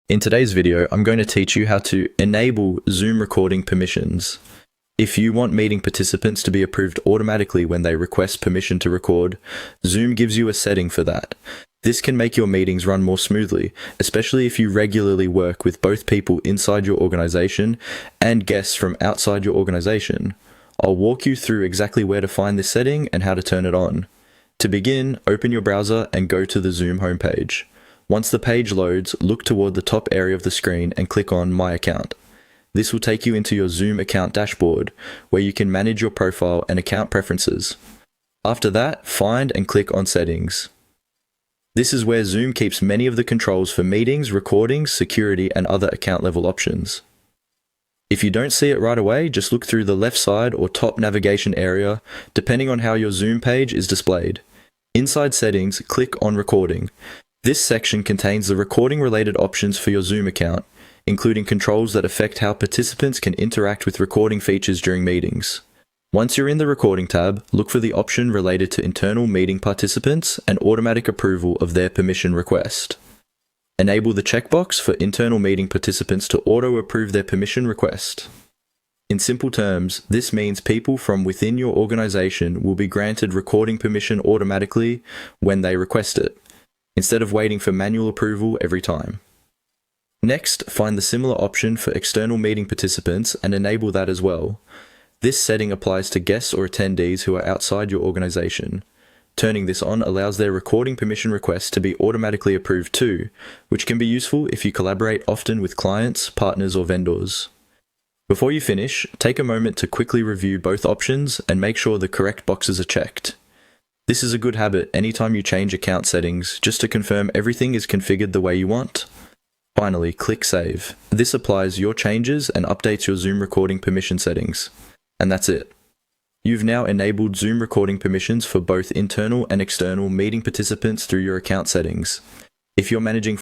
In today's video, I'm going to teach you how to enable Zoom recording permissions. If you want meeting participants to be approved automatically when they request permission to record, Zoom gives you a setting for that. This can make your meetings run more smoothly, especially if you regularly work with both people inside your organization and guests from outside your organization. I'll walk you through exactly where to find this setting and how to turn it on. To begin, open your browser and go to the Zoom homepage. Once the page loads, look toward the top area of the screen and click on My Account. This will take you into your Zoom account dashboard, where you can manage your profile and account preferences. After that, find and click on Settings. This is where Zoom keeps many of the controls for meetings, recordings, security, and other account level options. If you don't see it right away, just look through the left side or top navigation area, depending on how your Zoom page is displayed. Inside Settings, click on Recording. This section contains the recording-related options for your Zoom account, including controls that affect how participants can interact with recording features during meetings. Once you're in the Recording tab, look for the option related to internal meeting participants and automatic approval of their permission request. Enable the checkbox for internal meeting participants to auto-approve their permission request. In simple terms, this means people from within your organization will be granted recording permission automatically when they request it, instead of waiting for manual approval every time. Next, find the similar option for external meeting participants and enable that as well. This setting applies to guests or attendees who are outside your organization. Turning this on allows their recording permission requests to be automatically approved too, which can be useful if you collaborate often with clients, partners, or vendors. Before you finish, take a moment to quickly review both options and make sure the correct boxes are checked. This is a good habit anytime you change account settings, just to confirm everything is configured the way you want. Finally, click Save. This applies your changes and updates your Zoom recording permission settings. And that's it. You've now enabled Zoom recording permissions for both internal and external meeting participants through your account settings. If you're managing